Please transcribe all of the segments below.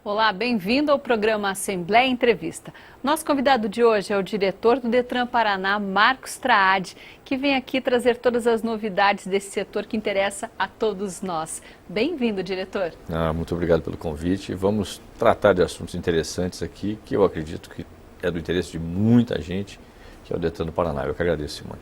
Olá, bem-vindo ao programa Assembleia Entrevista. Nosso convidado de hoje é o diretor do Detran Paraná, Marcos Traadi, que vem aqui trazer todas as novidades desse setor que interessa a todos nós. Bem-vindo, diretor. Muito obrigado pelo convite. Vamos tratar de assuntos interessantes aqui, que eu acredito que é do interesse de muita gente, que é o Detran do Paraná. Eu que agradeço, Simone.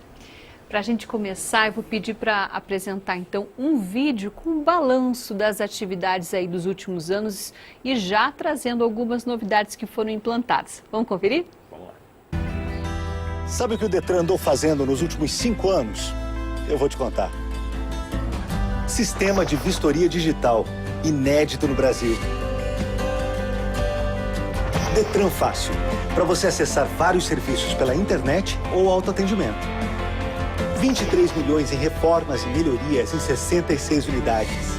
Para a gente começar, eu vou pedir para apresentar então um vídeo com um balanço das atividades aí dos últimos anos e já trazendo algumas novidades que foram implantadas. Vamos conferir? Vamos lá. Sabe o que o Detran andou fazendo nos últimos 5 anos? Eu vou te contar. Sistema de vistoria digital, inédito no Brasil. Detran Fácil, para você acessar vários serviços pela internet ou autoatendimento. 23 milhões em reformas e melhorias em 66 unidades.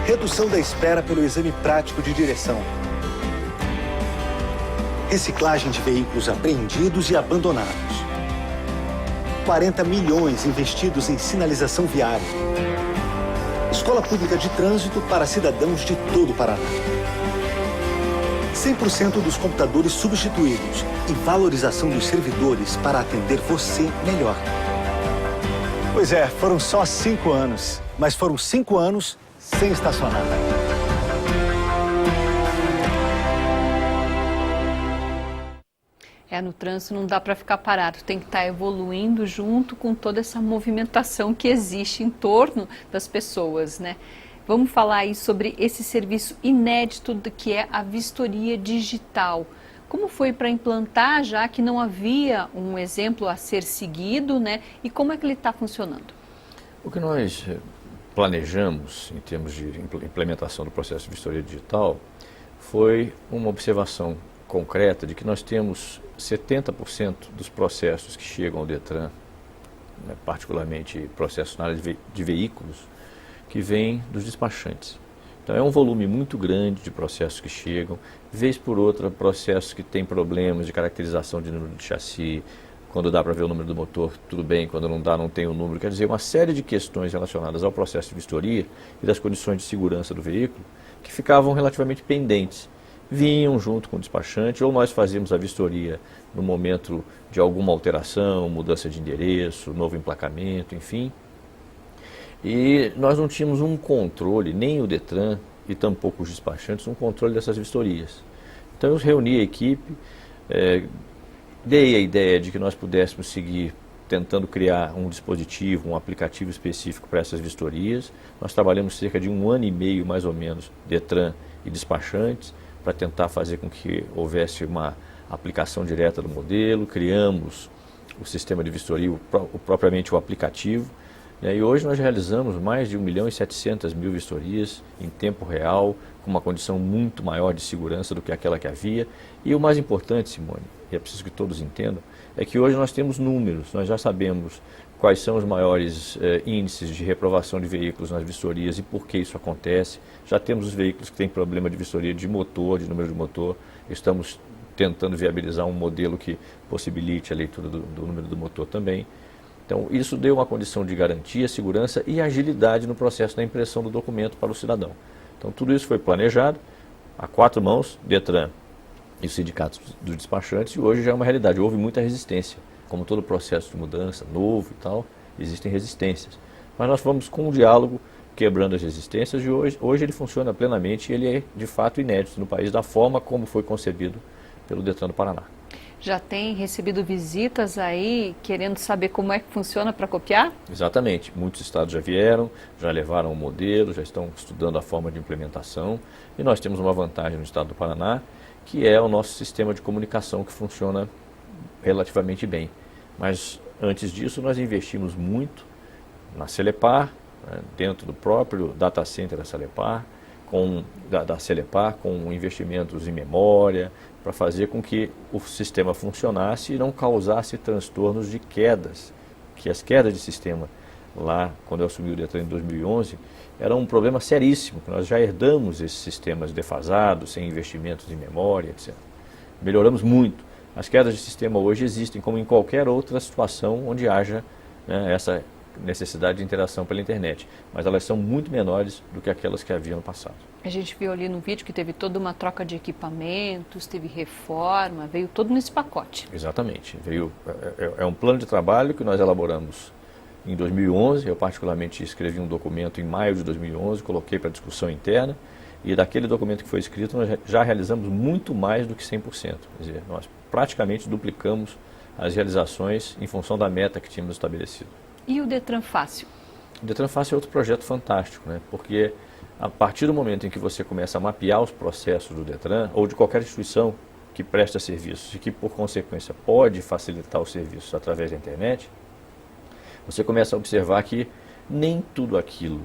Redução da espera pelo exame prático de direção. Reciclagem de veículos apreendidos e abandonados. 40 milhões investidos em sinalização viária. Escola Pública de Trânsito para cidadãos de todo o Paraná. 100% dos computadores substituídos e valorização dos servidores para atender você melhor. Pois é, foram só 5 anos, mas foram 5 anos sem estacionar. No trânsito não dá para ficar parado, tem que estar evoluindo junto com toda essa movimentação que existe em torno das pessoas, né? Vamos falar aí sobre esse serviço inédito que é a vistoria digital. Como foi para implantar, já que não havia um exemplo a ser seguido, né? E como é que ele está funcionando? O que nós planejamos em termos de implementação do processo de vistoria digital foi uma observação concreta de que nós temos 70% dos processos que chegam ao Detran, né, particularmente processos na área de veículos, que vem dos despachantes. Então é um volume muito grande de processos que chegam, vez por outra processos que têm problemas de caracterização de número de chassi, quando dá para ver o número do motor, tudo bem, quando não dá, não tem o número. Quer dizer, uma série de questões relacionadas ao processo de vistoria e das condições de segurança do veículo que ficavam relativamente pendentes. Vinham junto com o despachante, ou nós fazíamos a vistoria no momento de alguma alteração, mudança de endereço, novo emplacamento, enfim. E nós não tínhamos um controle, nem o Detran e tampouco os despachantes, um controle dessas vistorias. Então eu reuni a equipe, dei a ideia de que nós pudéssemos seguir tentando criar um dispositivo, um aplicativo específico para essas vistorias. Nós trabalhamos cerca de 1 ano e meio, mais ou menos, Detran e despachantes, para tentar fazer com que houvesse uma aplicação direta do modelo. Criamos o sistema de vistoria, propriamente o aplicativo. E hoje nós realizamos mais de 1.700.000 vistorias em tempo real, com uma condição muito maior de segurança do que aquela que havia. E o mais importante, Simone, e é preciso que todos entendam, é que hoje nós temos números, nós já sabemos quais são os maiores índices de reprovação de veículos nas vistorias e por que isso acontece. Já temos os veículos que têm problema de vistoria de motor, de número de motor. Estamos tentando viabilizar um modelo que possibilite a leitura do número do motor também. Então, isso deu uma condição de garantia, segurança e agilidade no processo da impressão do documento para o cidadão. Então, tudo isso foi planejado a 4 mãos, Detran e os sindicatos dos despachantes, e hoje já é uma realidade. Houve muita resistência, como todo processo de mudança, novo e tal, existem resistências. Mas nós vamos com um diálogo, quebrando as resistências, e hoje ele funciona plenamente e ele é, de fato, inédito no país, da forma como foi concebido pelo Detran do Paraná. Já tem recebido visitas aí, querendo saber como é que funciona para copiar? Exatamente. Muitos estados já vieram, já levaram o modelo, já estão estudando a forma de implementação. E nós temos uma vantagem no estado do Paraná, que é o nosso sistema de comunicação que funciona relativamente bem. Mas antes disso nós investimos muito na Celepar, né, dentro do próprio data center da Celepar, com investimentos em memória, para fazer com que o sistema funcionasse e não causasse transtornos de quedas, que as quedas de sistema lá, quando eu assumi o Detran em 2011, era um problema seríssimo, que nós já herdamos esses sistemas defasados, sem investimentos em memória, etc. Melhoramos muito. As quedas de sistema hoje existem, como em qualquer outra situação onde haja, né, essa necessidade de interação pela internet, mas elas são muito menores do que aquelas que havia no passado. A gente viu ali no vídeo que teve toda uma troca de equipamentos, teve reforma, veio todo nesse pacote. Exatamente. É um plano de trabalho que nós elaboramos em 2011. Eu particularmente escrevi um documento em maio de 2011, coloquei para discussão interna, e daquele documento que foi escrito nós já realizamos muito mais do que 100%. Quer dizer, nós praticamente duplicamos as realizações em função da meta que tínhamos estabelecido. E o Detran Fácil? O Detran Fácil é outro projeto fantástico, né? Porque a partir do momento em que você começa a mapear os processos do Detran, ou de qualquer instituição que presta serviços e que, por consequência, pode facilitar os serviços através da internet, você começa a observar que nem tudo aquilo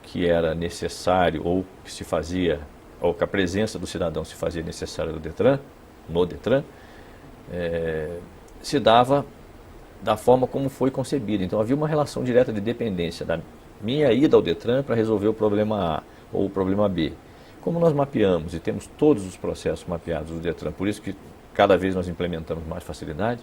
que era necessário ou que se fazia, ou que a presença do cidadão se fazia necessária no Detran, se dava da forma como foi concebida. Então havia uma relação direta de dependência da minha ida ao Detran para resolver o problema A ou o problema B. Como nós mapeamos e temos todos os processos mapeados do Detran, por isso que cada vez nós implementamos mais facilidade,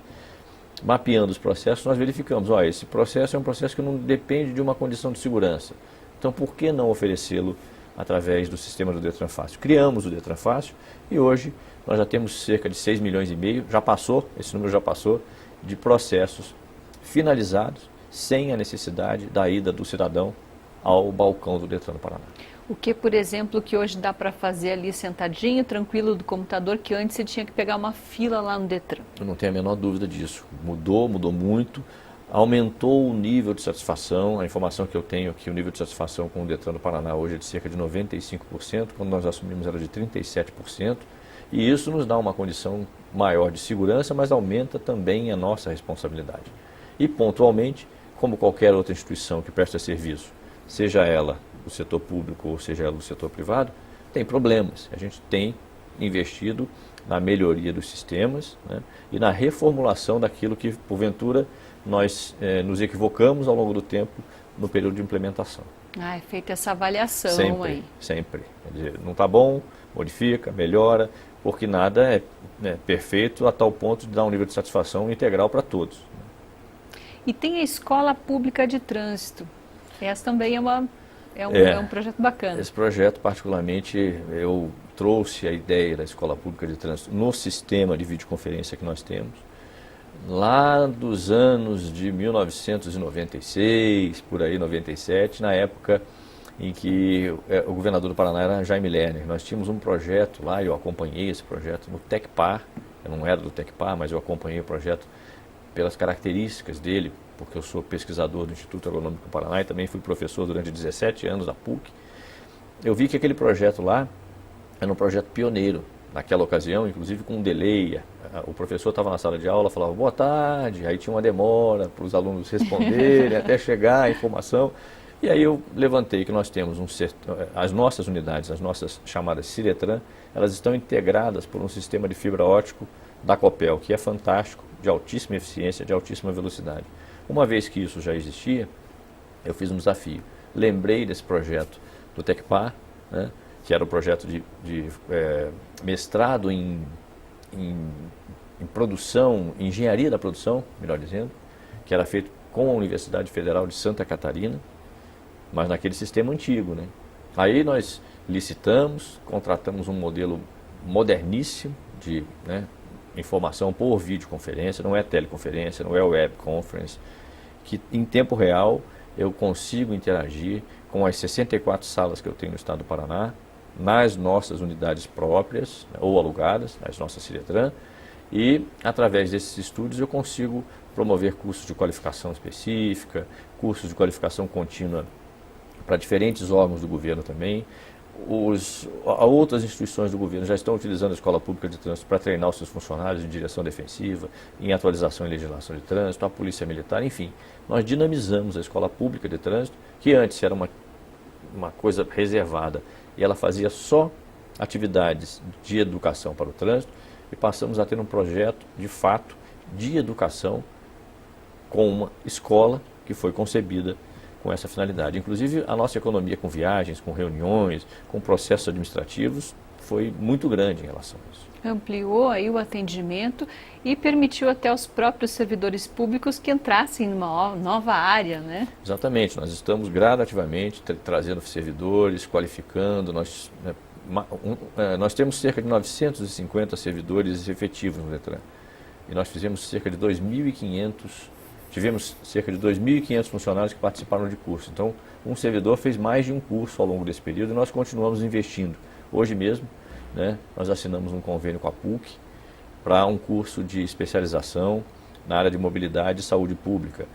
mapeando os processos, nós verificamos, esse processo é um processo que não depende de uma condição de segurança. Então, por que não oferecê-lo através do sistema do Detran Fácil? Criamos o Detran Fácil e hoje nós já temos cerca de 6,5 milhões, já passou, esse número já passou, de processos finalizados sem a necessidade da ida do cidadão ao balcão do Detran do Paraná. O que, por exemplo, que hoje dá para fazer ali sentadinho, tranquilo do computador, que antes você tinha que pegar uma fila lá no Detran? Eu não tenho a menor dúvida disso. Mudou muito, aumentou o nível de satisfação. A informação que eu tenho é que o nível de satisfação com o Detran do Paraná hoje é de cerca de 95%, quando nós assumimos era de 37%, e isso nos dá uma condição maior de segurança, mas aumenta também a nossa responsabilidade. E pontualmente, como qualquer outra instituição que presta serviço, seja ela do setor público ou seja ela do setor privado, tem problemas. A gente tem investido na melhoria dos sistemas, né, e na reformulação daquilo que, porventura, nós nos equivocamos ao longo do tempo no período de implementação. É feita essa avaliação sempre, aí. Sempre. Quer dizer, não está bom, modifica, melhora, porque nada é perfeito a tal ponto de dar um nível de satisfação integral para todos. E tem a Escola Pública de Trânsito. Essa também é um projeto bacana. Esse projeto, particularmente, eu trouxe a ideia da Escola Pública de Trânsito no sistema de videoconferência que nós temos, lá dos anos de 1996, por aí, 97, na época em que o governador do Paraná era Jaime Lerner. Nós tínhamos um projeto lá, eu acompanhei esse projeto no TecPar, eu não era do TecPar, mas eu acompanhei o projeto pelas características dele, porque eu sou pesquisador do Instituto Agronômico do Paraná e também fui professor durante 17 anos da PUC. Eu vi que aquele projeto lá era um projeto pioneiro, naquela ocasião, inclusive com um delay. O professor estava na sala de aula, falava boa tarde, aí tinha uma demora para os alunos responderem, até chegar a informação. E aí eu levantei que nós temos as nossas unidades, as nossas chamadas Ciretran, elas estão integradas por um sistema de fibra ótica da Copel, que é fantástico, de altíssima eficiência, de altíssima velocidade. Uma vez que isso já existia, eu fiz um desafio. Lembrei desse projeto do TecPar, né, que era o projeto de mestrado em produção, engenharia da produção, melhor dizendo, que era feito com a Universidade Federal de Santa Catarina, mas naquele sistema antigo, né? Aí nós licitamos, contratamos um modelo moderníssimo de informação por videoconferência, não é teleconferência, não é web conference, que em tempo real eu consigo interagir com as 64 salas que eu tenho no estado do Paraná, nas nossas unidades próprias, ou alugadas, as nossas Ciretran, e através desses estudos eu consigo promover cursos de qualificação específica, cursos de qualificação contínua para diferentes órgãos do governo também. Outras instituições do governo já estão utilizando a Escola Pública de Trânsito para treinar os seus funcionários em direção defensiva, em atualização e legislação de trânsito, a Polícia Militar, enfim. Nós dinamizamos a Escola Pública de Trânsito, que antes era uma coisa reservada, e ela fazia só atividades de educação para o trânsito, e passamos a ter um projeto, de fato, de educação com uma escola que foi concebida com essa finalidade. Inclusive, a nossa economia com viagens, com reuniões, com processos administrativos foi muito grande em relação a isso. Ampliou aí o atendimento e permitiu até aos próprios servidores públicos que entrassem numa nova área, né? Exatamente, nós estamos gradativamente trazendo servidores, qualificando, nós temos cerca de 950 servidores efetivos no Detran e nós fizemos cerca de 2.500, tivemos cerca de 2.500 funcionários que participaram de curso. Então, um servidor fez mais de um curso ao longo desse período e nós continuamos investindo. Hoje mesmo, né, nós assinamos um convênio com a PUC para um curso de especialização na área de mobilidade e saúde pública.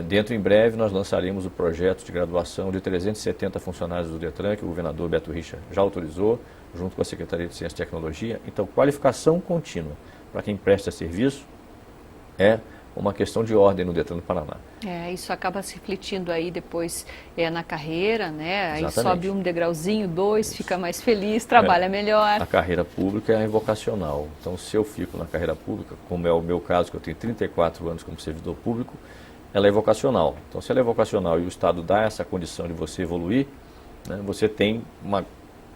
Dentro em breve nós lançaremos o projeto de graduação de 370 funcionários do Detran, que o governador Beto Richa já autorizou, junto com a Secretaria de Ciência e Tecnologia. Então, qualificação contínua para quem presta serviço é uma questão de ordem no Detran do Paraná. Isso acaba se refletindo aí depois na carreira, né? Aí Exatamente. sobe um degrauzinho, dois, fica mais feliz, trabalha melhor. A carreira pública é vocacional. Então, se eu fico na carreira pública, como é o meu caso, que eu tenho 34 anos como servidor público, ela é vocacional. Então, se ela é vocacional e o Estado dá essa condição de você evoluir, né, você tem uma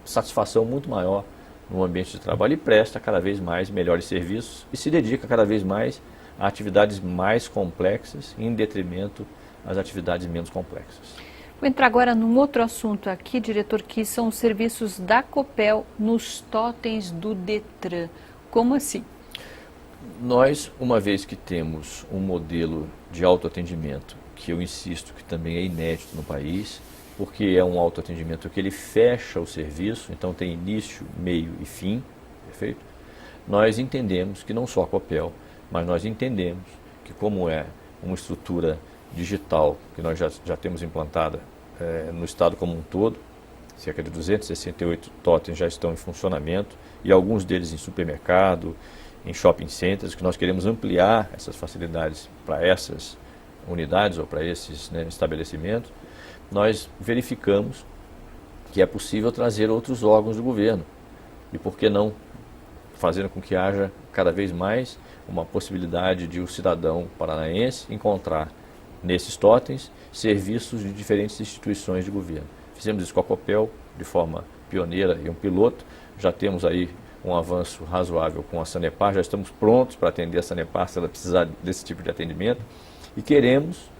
satisfação muito maior no ambiente de trabalho e presta cada vez mais melhores serviços e se dedica cada vez mais a atividades mais complexas em detrimento às atividades menos complexas. Vou entrar agora num outro assunto aqui, diretor, que são os serviços da Copel nos totens do Detran. Como assim? Nós, uma vez que temos um modelo de autoatendimento, que eu insisto que também é inédito no país, porque é um autoatendimento que ele fecha o serviço, então tem início, meio e fim, perfeito? Nós entendemos que não só a Copel, mas nós entendemos que como é uma estrutura digital que nós já temos implantada no estado como um todo, cerca de 268 totens já estão em funcionamento e alguns deles em supermercado, em shopping centers, que nós queremos ampliar essas facilidades para essas unidades ou para esses estabelecimentos, nós verificamos que é possível trazer outros órgãos do governo e por que não fazendo com que haja cada vez mais uma possibilidade de o cidadão paranaense encontrar nesses totens serviços de diferentes instituições de governo. Fizemos isso com a Copel de forma pioneira e um piloto, já temos aí um avanço razoável com a Sanepar, já estamos prontos para atender a Sanepar se ela precisar desse tipo de atendimento e queremos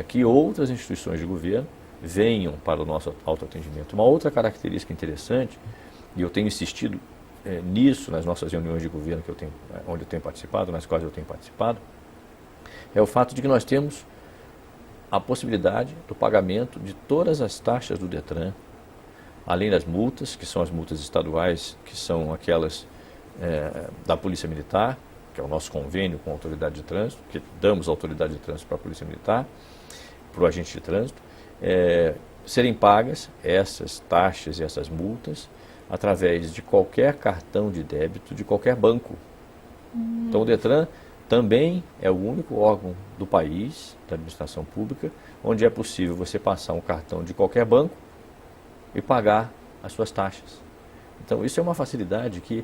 que outras instituições de governo venham para o nosso autoatendimento. Uma outra característica interessante, e eu tenho insistido nisso nas nossas reuniões de governo onde eu tenho participado, nas quais eu tenho participado, é o fato de que nós temos a possibilidade do pagamento de todas as taxas do Detran, além das multas, que são as multas estaduais, que são aquelas da Polícia Militar, que é o nosso convênio com a Autoridade de Trânsito, que damos autoridade de trânsito para a Polícia Militar, para o agente de trânsito, serem pagas essas taxas e essas multas através de qualquer cartão de débito de qualquer banco. Então o Detran também é o único órgão do país, da administração pública, onde é possível você passar um cartão de qualquer banco e pagar as suas taxas. Então isso é uma facilidade que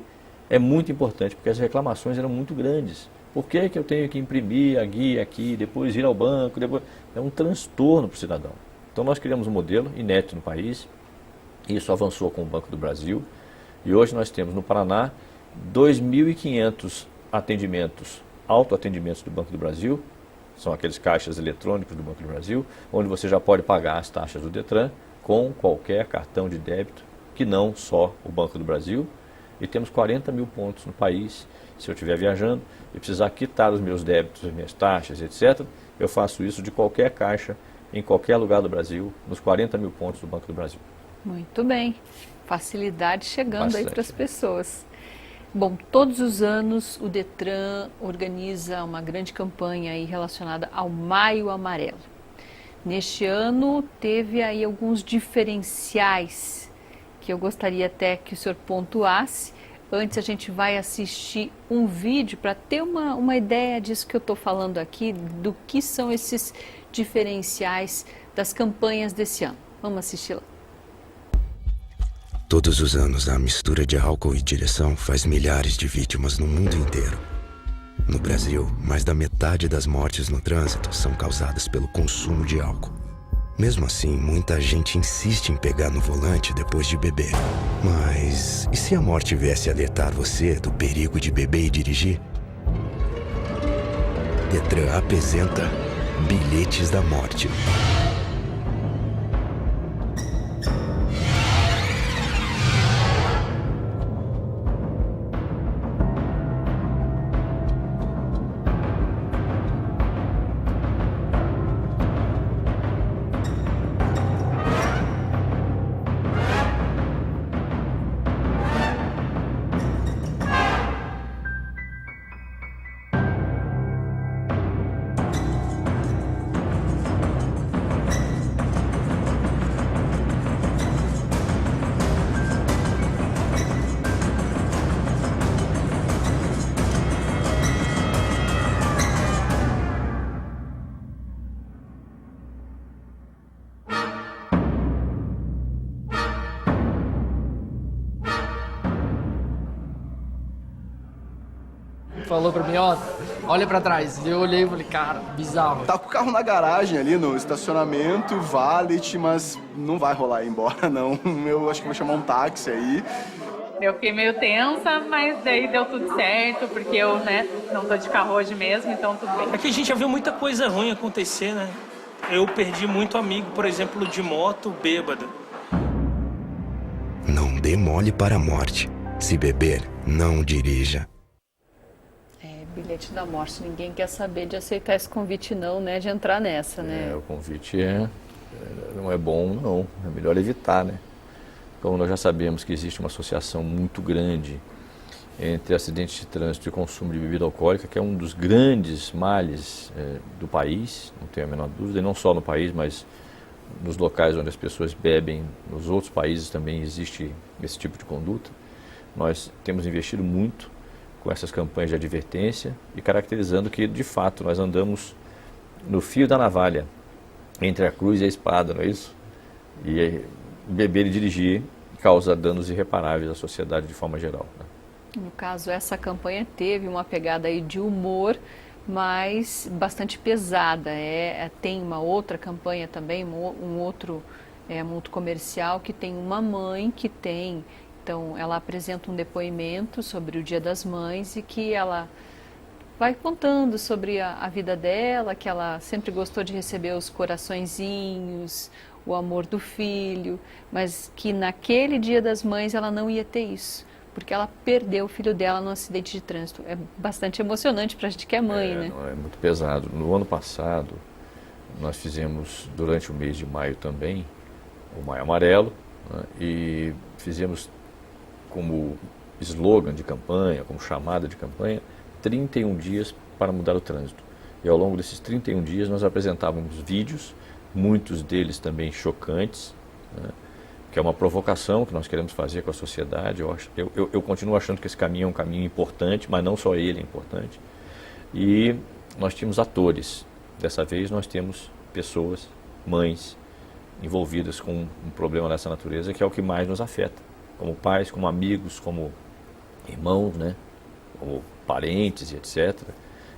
é muito importante, porque as reclamações eram muito grandes. Por que eu tenho que imprimir a guia aqui, depois ir ao banco, é um transtorno para o cidadão. Então nós criamos um modelo inédito no país, isso avançou com o Banco do Brasil, e hoje nós temos no Paraná 2.500 autoatendimentos do Banco do Brasil, são aqueles caixas eletrônicos do Banco do Brasil, onde você já pode pagar as taxas do Detran com qualquer cartão de débito, que não só o Banco do Brasil, e temos 40 mil pontos no país. Se eu estiver viajando e precisar quitar os meus débitos, as minhas taxas, etc., eu faço isso de qualquer caixa, em qualquer lugar do Brasil, nos 40 mil pontos do Banco do Brasil. Muito bem. Facilidade chegando aí para as pessoas. Bom, todos os anos o Detran organiza uma grande campanha aí relacionada ao Maio Amarelo. Neste ano teve aí alguns diferenciais que eu gostaria até que o senhor pontuasse. Antes a gente vai assistir um vídeo para ter uma ideia disso que eu estou falando aqui, do que são esses diferenciais das campanhas desse ano. Vamos assistir lá. Todos os anos, a mistura de álcool e direção faz milhares de vítimas no mundo inteiro. No Brasil, mais da metade das mortes no trânsito são causadas pelo consumo de álcool. Mesmo assim, muita gente insiste em pegar no volante depois de beber. Mas e se a morte viesse alertar você do perigo de beber e dirigir? Detran apresenta Bilhetes da Morte. Falou pra mim, ó, olha pra trás. Eu olhei e falei, cara, bizarro. Tá com o carro na garagem ali, no estacionamento, valet, mas não vai rolar ir embora, não. Eu acho que vou chamar um táxi aí. Eu fiquei meio tensa, mas daí deu tudo certo, porque eu, não tô de carro hoje mesmo, então tudo bem. É que a gente já viu muita coisa ruim acontecer, né? Eu perdi muito amigo, por exemplo, de moto, bêbado. Não dê mole para a morte. Se beber, não dirija. Bilhete da morte, ninguém quer saber de aceitar esse convite não, né, de entrar nessa, né? O convite não é bom, não. É melhor evitar, né? Como nós já sabemos que existe uma associação muito grande entre acidentes de trânsito e consumo de bebida alcoólica, que é um dos grandes males do país, não tenho a menor dúvida, e não só no país, mas nos locais onde as pessoas bebem, nos outros países também existe esse tipo de conduta. Nós temos investido muito com essas campanhas de advertência e caracterizando que, de fato, nós andamos no fio da navalha, entre a cruz e a espada, não é isso? E beber e dirigir causa danos irreparáveis à sociedade de forma geral, né? No caso, essa campanha teve uma pegada aí de humor, mas bastante pesada. Tem uma outra campanha também, um outro muito comercial, que tem uma mãe que tem... Então, ela apresenta um depoimento sobre o Dia das Mães e que ela vai contando sobre a vida dela, que ela sempre gostou de receber os coraçõezinhos, o amor do filho, mas que naquele Dia das Mães ela não ia ter isso, porque ela perdeu o filho dela num acidente de trânsito. É bastante emocionante para a gente que é mãe, né? É muito pesado. No ano passado, nós fizemos, durante o mês de maio também, o Maio Amarelo, né, e fizemos como slogan de campanha, como chamada de campanha, 31 dias para mudar o trânsito. E ao longo desses 31 dias nós apresentávamos vídeos, muitos deles também chocantes, né, que é uma provocação que nós queremos fazer com a sociedade. Eu continuo achando que esse caminho é um caminho importante, mas não só ele é importante. E nós tínhamos atores. Dessa vez nós temos pessoas, mães, envolvidas com um problema dessa natureza, que é o que mais nos afeta. Como pais, como amigos, como irmãos, né? Como parentes e etc.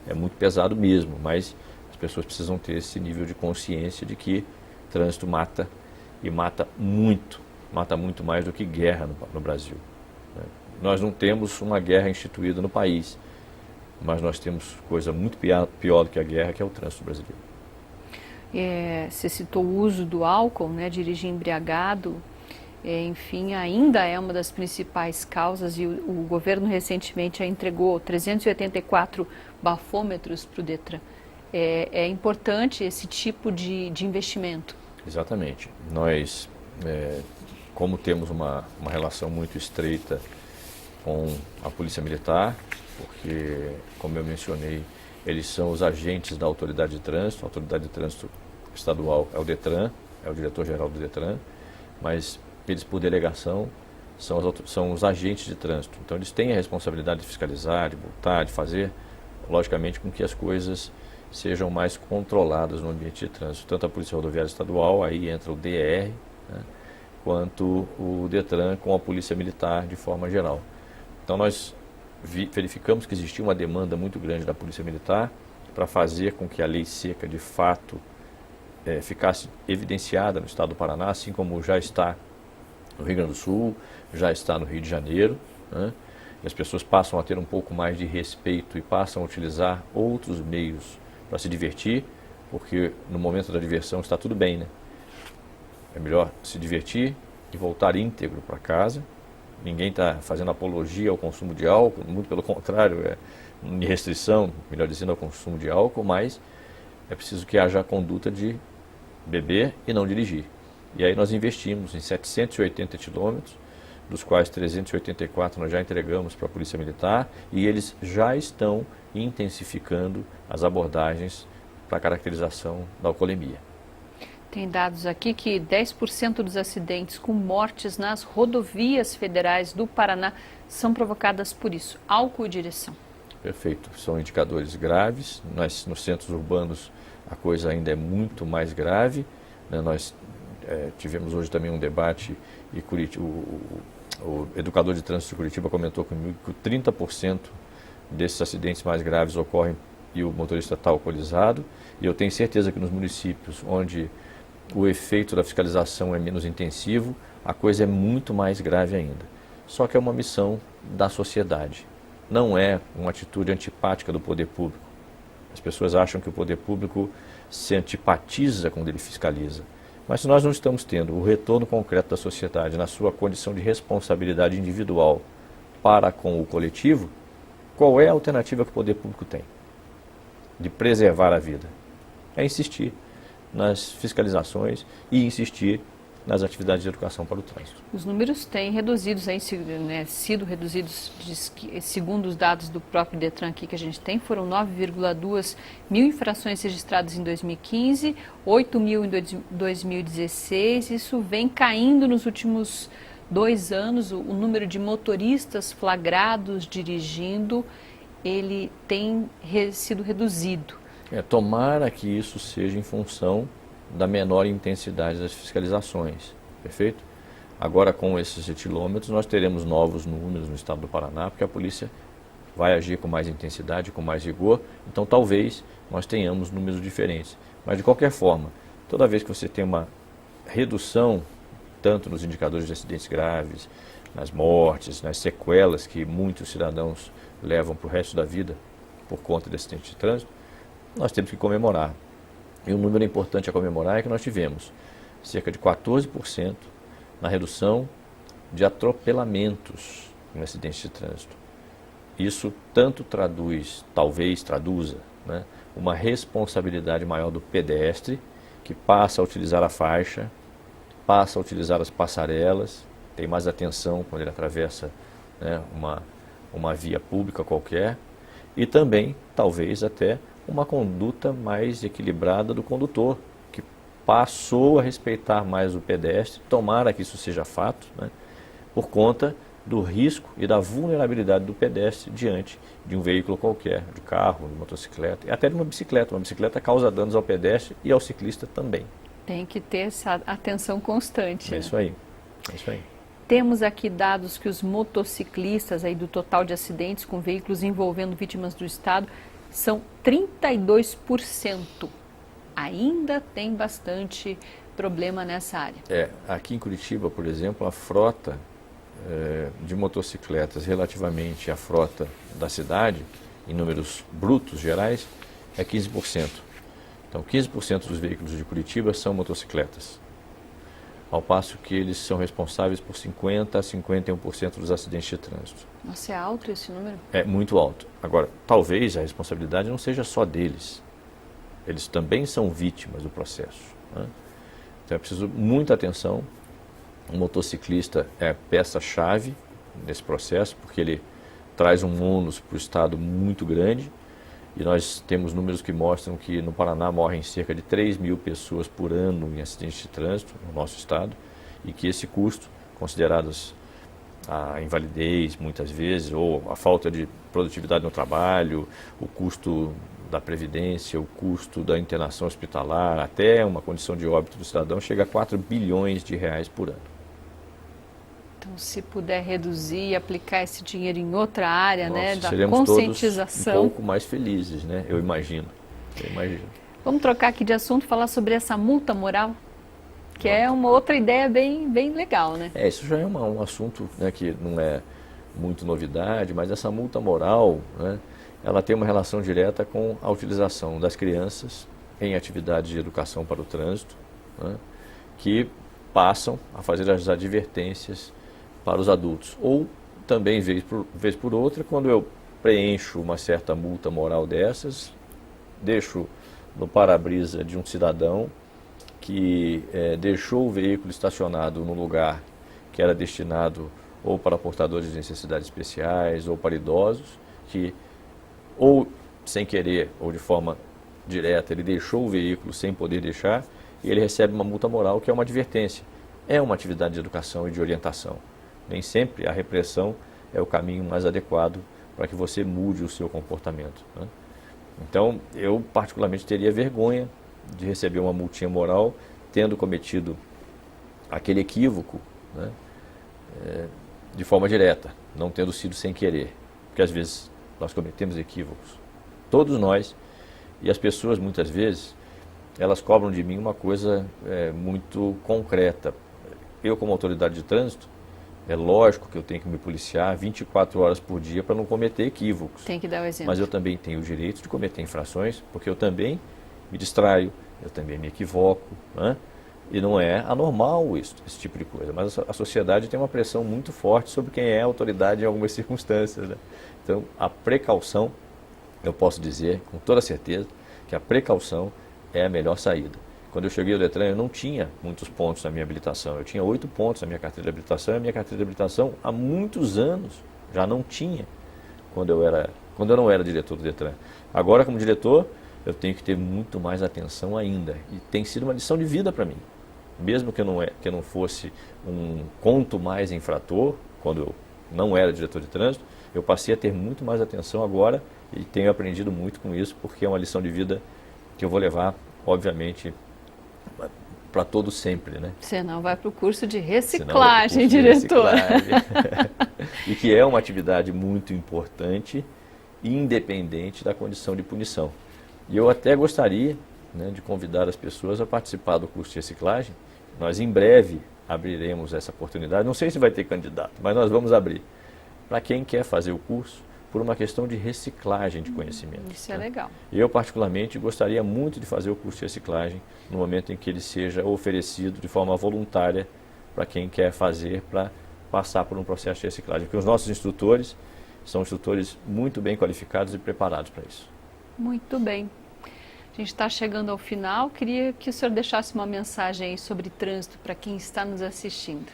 É muito pesado mesmo, mas as pessoas precisam ter esse nível de consciência de que trânsito mata, e mata muito mais do que guerra no Brasil, né? Nós não temos uma guerra instituída no país, mas nós temos coisa muito pior do que a guerra, que é o trânsito brasileiro. Você citou o uso do álcool, né? Dirigir embriagado. Enfim, ainda é uma das principais causas, e o governo recentemente já entregou 384 bafômetros para o Detran. É importante esse tipo de investimento. Exatamente. Nós, como temos uma relação muito estreita com a Polícia Militar, porque, como eu mencionei, eles são os agentes da Autoridade de Trânsito. A Autoridade de Trânsito Estadual é o Detran, é o diretor-geral do Detran, mas eles, por delegação, são os agentes de trânsito. Então, eles têm a responsabilidade de fiscalizar, de multar, de fazer, logicamente, com que as coisas sejam mais controladas no ambiente de trânsito. Tanto a Polícia Rodoviária Estadual, aí entra o DR, né, quanto o Detran com a Polícia Militar de forma geral. Então, nós verificamos que existia uma demanda muito grande da Polícia Militar para fazer com que a lei seca, de fato, ficasse evidenciada no estado do Paraná, assim como já está no Rio Grande do Sul, já está no Rio de Janeiro, né? E as pessoas passam a ter um pouco mais de respeito e passam a utilizar outros meios para se divertir, porque no momento da diversão está tudo bem, né? É melhor se divertir e voltar íntegro para casa. Ninguém está fazendo apologia ao consumo de álcool, muito pelo contrário, é restrição, melhor dizendo, ao consumo de álcool, mas é preciso que haja a conduta de beber e não dirigir. E aí nós investimos em 780 quilômetros, dos quais 384 nós já entregamos para a Polícia Militar, e eles já estão intensificando as abordagens para a caracterização da alcoolemia. Tem dados aqui que 10% dos acidentes com mortes nas rodovias federais do Paraná são provocadas por isso, álcool e direção. Perfeito, são indicadores graves. Nos centros urbanos a coisa ainda é muito mais grave, né? Nós tivemos hoje também um debate e o educador de trânsito de Curitiba comentou comigo que 30% desses acidentes mais graves ocorrem e o motorista está alcoolizado, e eu tenho certeza que nos municípios onde o efeito da fiscalização é menos intensivo, a coisa é muito mais grave ainda. Só que é uma missão da sociedade, não é uma atitude antipática do poder público. As pessoas acham que o poder público se antipatiza quando ele fiscaliza. Mas se nós não estamos tendo o retorno concreto da sociedade na sua condição de responsabilidade individual para com o coletivo, qual é a alternativa que o poder público tem de preservar a vida? É insistir nas fiscalizações e insistir nas atividades de educação para o trânsito. Os números têm reduzidos, sido reduzidos, segundo os dados do próprio Detran aqui que a gente tem, foram 9,2 mil infrações registradas em 2015, 8 mil em 2016, isso vem caindo nos últimos 2 anos, o número de motoristas flagrados dirigindo, ele tem sido reduzido. Tomara que isso seja em função da menor intensidade das fiscalizações, perfeito? Agora, com esses etilômetros, nós teremos novos números no estado do Paraná, porque a polícia vai agir com mais intensidade, com mais rigor, então talvez nós tenhamos números diferentes. Mas, de qualquer forma, toda vez que você tem uma redução, tanto nos indicadores de acidentes graves, nas mortes, nas sequelas que muitos cidadãos levam para o resto da vida por conta de acidente de trânsito, nós temos que comemorar. E um número importante a comemorar é que nós tivemos cerca de 14% na redução de atropelamentos em acidentes de trânsito. Isso tanto talvez traduza, né, uma responsabilidade maior do pedestre, que passa a utilizar a faixa, passa a utilizar as passarelas, tem mais atenção quando ele atravessa, né, uma via pública qualquer, e também, talvez até, uma conduta mais equilibrada do condutor, que passou a respeitar mais o pedestre, tomara que isso seja fato, né, por conta do risco e da vulnerabilidade do pedestre diante de um veículo qualquer, de carro, de motocicleta, e até de uma bicicleta. Uma bicicleta causa danos ao pedestre e ao ciclista também. Tem que ter essa atenção constante. É isso aí, é isso aí. Temos aqui dados que os motociclistas, aí do total de acidentes com veículos envolvendo vítimas do Estado, são 32%. Ainda tem bastante problema nessa área. Aqui em Curitiba, por exemplo, a frota de motocicletas relativamente à frota da cidade, em números brutos gerais, é 15%. Então, 15% dos veículos de Curitiba são motocicletas, ao passo que eles são responsáveis por 50% a 51% dos acidentes de trânsito. Nossa, é alto esse número? É muito alto. Agora, talvez a responsabilidade não seja só deles. Eles também são vítimas do processo, né? Então é preciso muita atenção. O motociclista é a peça-chave nesse processo, porque ele traz um ônus para o Estado muito grande. E nós temos números que mostram que no Paraná morrem cerca de 3 mil pessoas por ano em acidentes de trânsito no nosso estado, e que esse custo, considerados a invalidez muitas vezes, ou a falta de produtividade no trabalho, o custo da previdência, o custo da internação hospitalar, até uma condição de óbito do cidadão, chega a 4 bilhões de reais por ano. Então, se puder reduzir e aplicar esse dinheiro em outra área, Nossa, né, da seremos conscientização. todos um pouco mais felizes, né? Eu imagino. Vamos trocar aqui de assunto, falar sobre essa multa moral, que é uma outra ideia bem legal, né? Isso já é um assunto, né, que não é muito novidade, mas essa multa moral, né, ela tem uma relação direta com a utilização das crianças em atividades de educação para o trânsito, né, que passam a fazer as advertências para os adultos. Ou também, vez por outra, quando eu preencho uma certa multa moral dessas, deixo no para-brisa de um cidadão que deixou o veículo estacionado no lugar que era destinado ou para portadores de necessidades especiais ou para idosos, que ou sem querer ou de forma direta ele deixou o veículo sem poder deixar, e ele recebe uma multa moral, que é uma advertência. É uma atividade de educação e de orientação. Nem sempre a repressão é o caminho mais adequado para que você mude o seu comportamento, né? Então, eu particularmente teria vergonha de receber uma multinha moral tendo cometido aquele equívoco, né, de forma direta, não tendo sido sem querer. Porque às vezes nós cometemos equívocos, todos nós, e as pessoas muitas vezes, elas cobram de mim uma coisa muito concreta. Eu, como autoridade de trânsito, é lógico que eu tenho que me policiar 24 horas por dia para não cometer equívocos. Tem que dar o exemplo. Mas eu também tenho o direito de cometer infrações, porque eu também me distraio, eu também me equivoco, né? E não é anormal esse tipo de coisa. Mas a sociedade tem uma pressão muito forte sobre quem é autoridade em algumas circunstâncias, né? Então, a precaução, eu posso dizer com toda certeza, que a precaução é a melhor saída. Quando eu cheguei ao Detran, eu não tinha muitos pontos na minha habilitação. Eu tinha 8 pontos na minha carteira de habilitação, e a minha carteira de habilitação há muitos anos já não tinha, quando eu não era diretor do Detran. Agora, como diretor, eu tenho que ter muito mais atenção ainda. E tem sido uma lição de vida para mim. Mesmo que eu não fosse um conto mais infrator, quando eu não era diretor de trânsito, eu passei a ter muito mais atenção agora e tenho aprendido muito com isso, porque é uma lição de vida que eu vou levar, obviamente, para todo sempre, né? Você não vai para o curso de reciclagem, diretor. E que é uma atividade muito importante, independente da condição de punição. E eu até gostaria, né, de convidar as pessoas a participar do curso de reciclagem. Nós em breve abriremos essa oportunidade. Não sei se vai ter candidato, mas nós vamos abrir para quem quer fazer o curso por uma questão de reciclagem de conhecimento. Isso é legal. Eu, particularmente, gostaria muito de fazer o curso de reciclagem no momento em que ele seja oferecido de forma voluntária para quem quer fazer, para passar por um processo de reciclagem. Porque os nossos instrutores são instrutores muito bem qualificados e preparados para isso. Muito bem. A gente está chegando ao final. Queria que o senhor deixasse uma mensagem aí sobre trânsito para quem está nos assistindo.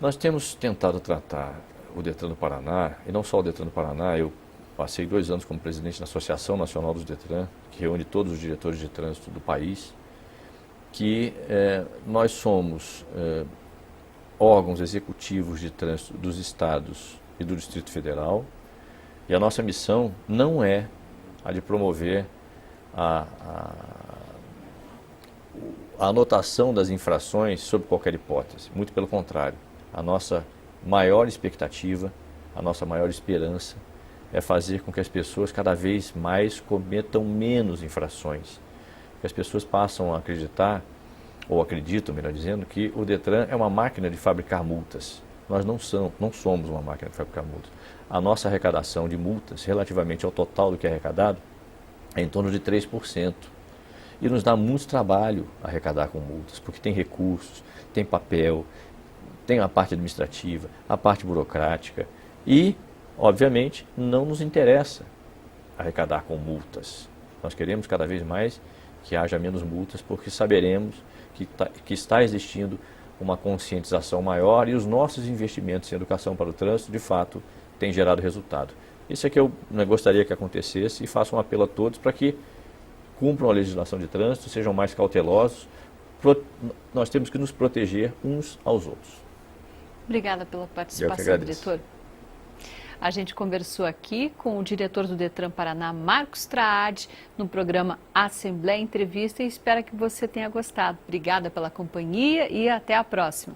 Nós temos tentado tratar o Detran do Paraná, e não só o Detran do Paraná. Eu passei 2 anos como presidente da Associação Nacional dos Detran, que reúne todos os diretores de trânsito do país, que nós somos órgãos executivos de trânsito dos estados e do Distrito Federal, e a nossa missão não é a de promover a anotação das infrações sob qualquer hipótese. Muito pelo contrário. A nossa maior expectativa, a nossa maior esperança é fazer com que as pessoas cada vez mais cometam menos infrações. Que as pessoas passam a acreditar, ou acreditam, melhor dizendo, que o Detran é uma máquina de fabricar multas. Nós não somos uma máquina de fabricar multas. A nossa arrecadação de multas, relativamente ao total do que é arrecadado, é em torno de 3%. E nos dá muito trabalho arrecadar com multas, porque tem recursos, tem papel, tem a parte administrativa, a parte burocrática e, obviamente, não nos interessa arrecadar com multas. Nós queremos cada vez mais que haja menos multas, porque saberemos que está existindo uma conscientização maior e os nossos investimentos em educação para o trânsito, de fato, têm gerado resultado. Isso é que eu gostaria que acontecesse, e faço um apelo a todos para que cumpram a legislação de trânsito, sejam mais cautelosos. Nós temos que nos proteger uns aos outros. Obrigada pela participação, diretor. A gente conversou aqui com o diretor do Detran Paraná, Marcos Traadi, no programa Assembleia Entrevista, e espero que você tenha gostado. Obrigada pela companhia e até a próxima.